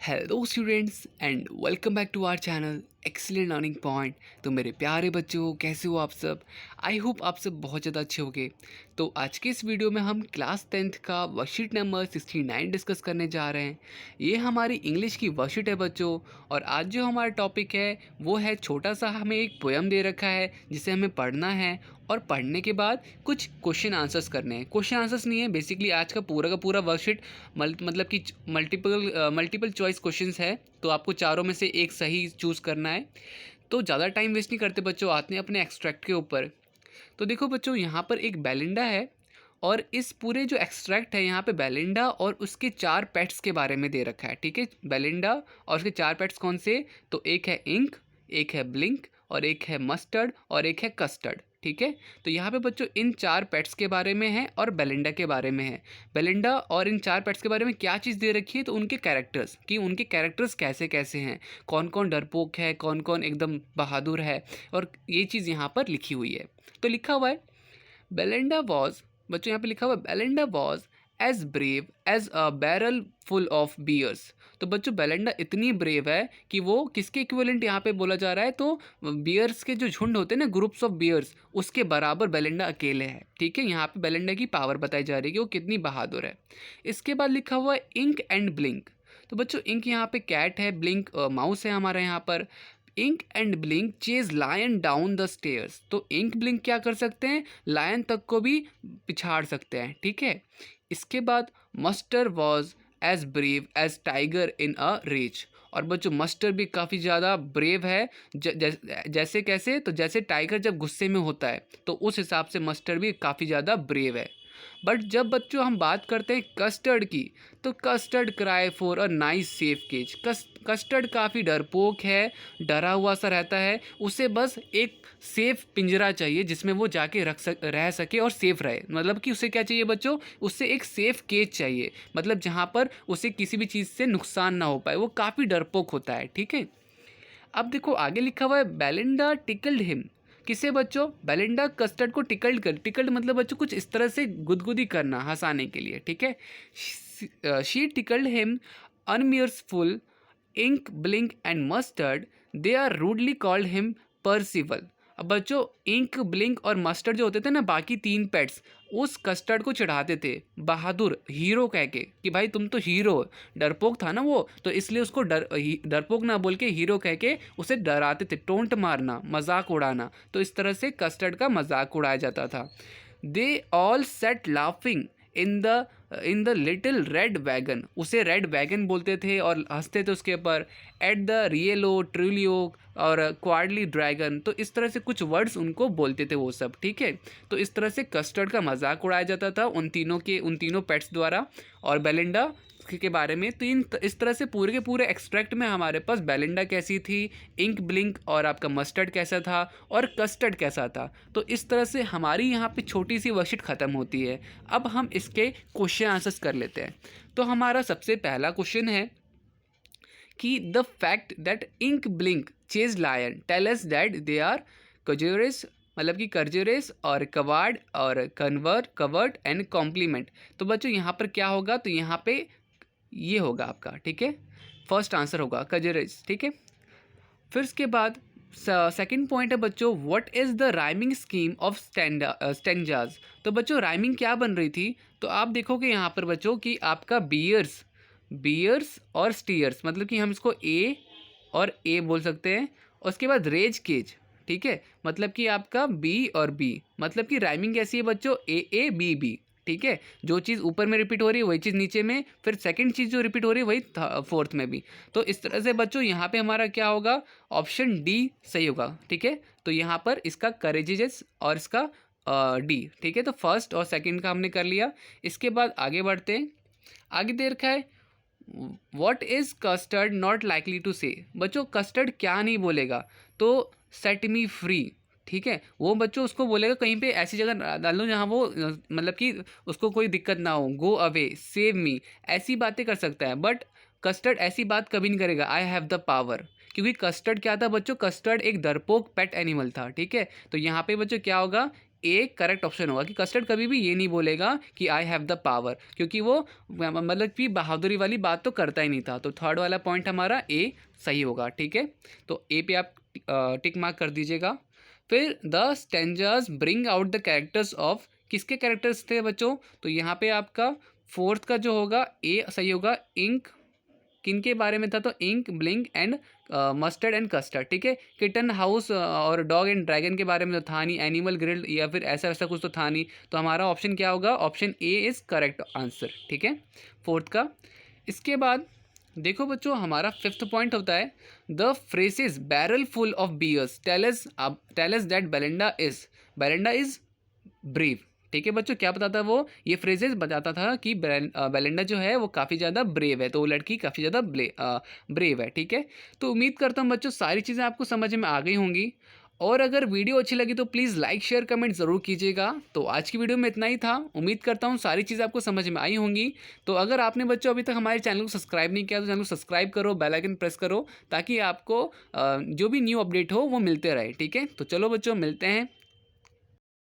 Hello students and welcome back to our channel excellent learning point. तो मेरे प्यारे बच्चों, कैसे हो आप सब? आई होप आप सब बहुत ज़्यादा अच्छे होंगे। तो आज के इस वीडियो में हम क्लास 10th का वर्कशीट नंबर 69 डिस्कस करने जा रहे हैं। ये हमारी इंग्लिश की वर्कशीट है बच्चों। और आज जो हमारा टॉपिक है वो है, छोटा सा हमें एक पोएम दे रखा है जिसे हमें पढ़ना है और पढ़ने के बाद कुछ क्वेश्चन आंसर्स करने हैं। क्वेश्चन आंसर्स नहीं है, बेसिकली आज का पूरा वर्कशीट मतलब कि मल्टीपल चॉइस क्वेश्चंस है। तो आपको चारों में से एक सही चूज़ करना है। तो ज़्यादा टाइम वेस्ट नहीं करते बच्चों, आते हैं अपने एक्सट्रैक्ट के ऊपर। तो देखो बच्चों, यहाँ पर एक बेलिंडा है और इस पूरे जो एक्सट्रैक्ट है यहाँ पे बेलिंडा और उसके 4 पेट्स के बारे में दे रखा है। ठीक है, बेलिंडा और उसके 4 पेट्स कौन से? तो एक है इंक, एक है ब्लिंक और एक है मस्टर्ड और एक है कस्टर्ड। ठीक है, तो यहाँ पे बच्चों इन 4 पेट्स के बारे में है और बेलिंडा के बारे में है। बेलिंडा और इन 4 पेट्स के बारे में क्या चीज़ दे रखी है? तो उनके कैरेक्टर्स, कि उनके कैरेक्टर्स कैसे कैसे हैं, कौन कौन डरपोक है, कौन कौन एकदम बहादुर है, और ये चीज़ यहाँ पर लिखी हुई है। तो लिखा हुआ है बेलिंडा वॉज, बच्चों यहाँ पे लिखा हुआ है Belinda was as brave as a barrel full of bears. तो बच्चों बेलिंडा इतनी ब्रेव है कि वो किसके इक्विवेलेंट यहाँ पे बोला जा रहा है? तो बियर्स के जो झुंड होते हैं ना, ग्रुप्स ऑफ बियर्स, उसके बराबर बेलिंडा अकेले है। ठीक है, यहाँ पे बेलिंडा की पावर बताई जा रही है कि वो कितनी बहादुर है। इसके बाद लिखा हुआ है इंक एंड ब्लिंक। तो बच्चों इंक यहाँ पे कैट है, ब्लिंक माउस है हमारा यहाँ पर। Ink and Blink chase lion down the stairs. तो इंक ब्लिंक क्या कर सकते हैं? लायन तक को भी पिछाड़ सकते हैं। ठीक है, इसके बाद Mustard was as brave as tiger in a rage. और बच्चों मस्टर भी काफ़ी ज़्यादा ब्रेव है। जैसे कैसे? तो जैसे टाइगर जब गुस्से में होता है तो उस हिसाब से मस्टर भी काफ़ी ज़्यादा ब्रेव है। बट जब बच्चों हम बात करते हैं कस्टर्ड की, तो Custard cry for a nice safe cage. Custard काफ़ी डरपोक है, डरा हुआ सा रहता है। उसे बस एक सेफ पिंजरा चाहिए जिसमें वो जाके रह सके और सेफ रहे। मतलब कि उसे क्या चाहिए बच्चों? उससे एक सेफ केज चाहिए, मतलब जहाँ पर उसे किसी भी चीज़ से नुकसान ना हो पाए। वो काफ़ी डरपोक होता है। ठीक है, अब देखो आगे लिखा हुआ है बेलिंडा टिकल्ड हिम। किसे बच्चों? बेलिंडा कस्टर्ड को टिकल्ड मतलब बच्चों कुछ इस तरह से गुदगुदी करना, हंसाने के लिए। ठीक है, she tickled him unmerciful Ink Blink and Mustard, they are rudely called him Percival. अब बच्चों इंक ब्लिंक और मस्टर्ड जो होते थे ना, बाकी 3 पेट्स, उस कस्टर्ड को चढ़ाते थे बहादुर हीरो कह के, कि भाई तुम तो हीरो हो। डरपोक था ना वो, तो इसलिए उसको डरपोक ना बोल के हीरो कह के उसे डराते थे। टोंट मारना, मजाक उड़ाना, तो इस तरह से कस्टर्ड का मजाक उड़ाया जाता था। They all set laughing in the little red wagon. उसे रेड वैगन बोलते थे और हंसते थे उसके ऊपर। एट द रियलो ट्रिलियो और क्वाडली ड्रैगन, तो इस तरह से कुछ वर्ड्स उनको बोलते थे वो सब। ठीक है, तो इस तरह से कस्टर्ड का मजाक उड़ाया जाता था उन तीनों पेट्स द्वारा और बेलिंडा के बारे में। तो इस तरह से पूरे के पूरे एक्सट्रैक्ट में हमारे पास बेलिंडा कैसी थी, इंक ब्लिंक और आपका मस्टर्ड कैसा था और कस्टर्ड कैसा था। तो इस तरह से हमारी यहाँ पे छोटी सी वर्कशीट ख़त्म होती है। अब हम इसके क्वेश्चन आंसर्स कर लेते हैं। तो हमारा सबसे पहला क्वेश्चन है कि the fact that Ink Blink chase lion tell us that they are courageous, मतलब कि कर्जरेस और कवार्ड और कवर्ट एंड कॉम्प्लीमेंट। तो बच्चों यहाँ पर क्या होगा? तो यहाँ पे ये होगा आपका। ठीक है, फर्स्ट आंसर होगा कजरेस। ठीक है, फिर उसके बाद सेकंड पॉइंट है बच्चों, what is the rhyming scheme of stanzas. तो बच्चों राइमिंग क्या बन रही थी? तो आप देखोगे यहाँ पर बच्चों कि आपका बियर्स और स्टीयर्स, मतलब कि हम इसको ए और ए बोल सकते हैं। उसके बाद रेज केज। ठीक है, मतलब कि आपका बी और बी, मतलब कि राइमिंग कैसी है बच्चों? A B B. ठीक है, जो चीज़ ऊपर में रिपीट हो रही है वही चीज़ नीचे में, फिर सेकंड चीज़ जो रिपीट हो रही है वही फोर्थ में भी। तो इस तरह से बच्चों यहाँ पे हमारा क्या होगा? ऑप्शन डी सही होगा। ठीक है, तो यहाँ पर इसका करेजेस और इसका डी। ठीक है, तो फर्स्ट और सेकंड का हमने कर लिया। इसके बाद आगे बढ़ते हैं। आगे दे रखा है what is Custard not likely to say. बच्चों कस्टर्ड क्या नहीं बोलेगा? तो सेट मी फ्री। ठीक है, वो बच्चों उसको बोलेगा कहीं पे ऐसी जगह डाल दो जहाँ वो मतलब कि उसको कोई दिक्कत ना हो। गो अवे, सेव मी, ऐसी बातें कर सकता है। बट कस्टर्ड ऐसी बात कभी नहीं करेगा, आई हैव द पावर। क्योंकि कस्टर्ड क्या था बच्चों? कस्टर्ड एक डरपोक पेट एनिमल था। ठीक है, तो यहाँ पे बच्चों क्या होगा? ए करेक्ट ऑप्शन होगा कि कस्टर्ड कभी भी ये नहीं बोलेगा कि आई हैव द पावर, क्योंकि वो मतलब कि बहादुरी वाली बात तो करता ही नहीं था। तो थर्ड वाला पॉइंट हमारा ए सही होगा, ठीक है। तो ए पे आप टिक मार्क कर दीजिएगा। फिर the stanzas bring out the characters of, किसके कैरेक्टर्स थे बच्चों? तो यहाँ पे आपका फोर्थ का जो होगा ए सही होगा। इंक किन के बारे में था? तो Ink, Blink and Mustard and Custard, ठीक है। किटन, हाउस और डॉग एंड ड्रैगन के बारे में तो था नहीं। एनिमल, ग्रिल्ड या फिर ऐसा वैसा कुछ तो था नहीं। तो हमारा ऑप्शन क्या होगा? Option A is correct answer, ठीक है, फोर्थ का। इसके बाद देखो बच्चों, हमारा फिफ्थ पॉइंट होता है the phrases barrel full of bears tell us that Belinda is brave, ठीक है बच्चों। क्या बताता है वो? ये फ्रेजेस बताता था कि बेलिंडा जो है वो काफ़ी ज़्यादा ब्रेव है, तो वो लड़की काफ़ी ज़्यादा ब्रेव है, ठीक है। तो उम्मीद करता हूँ बच्चों सारी चीज़ें आपको समझ में आ गई होंगी। और अगर वीडियो अच्छी लगी तो प्लीज़ लाइक शेयर कमेंट ज़रूर कीजिएगा। तो आज की वीडियो में इतना ही था। उम्मीद करता हूँ सारी चीज़ें आपको समझ में आई होंगी। तो अगर आपने बच्चों अभी तक हमारे चैनल को सब्सक्राइब नहीं किया तो चैनल को सब्सक्राइब करो, बेल आइकन प्रेस करो, ताकि आपको जो भी न्यू अपडेट हो वो मिलते रहे, ठीक है। तो चलो बच्चों, मिलते हैं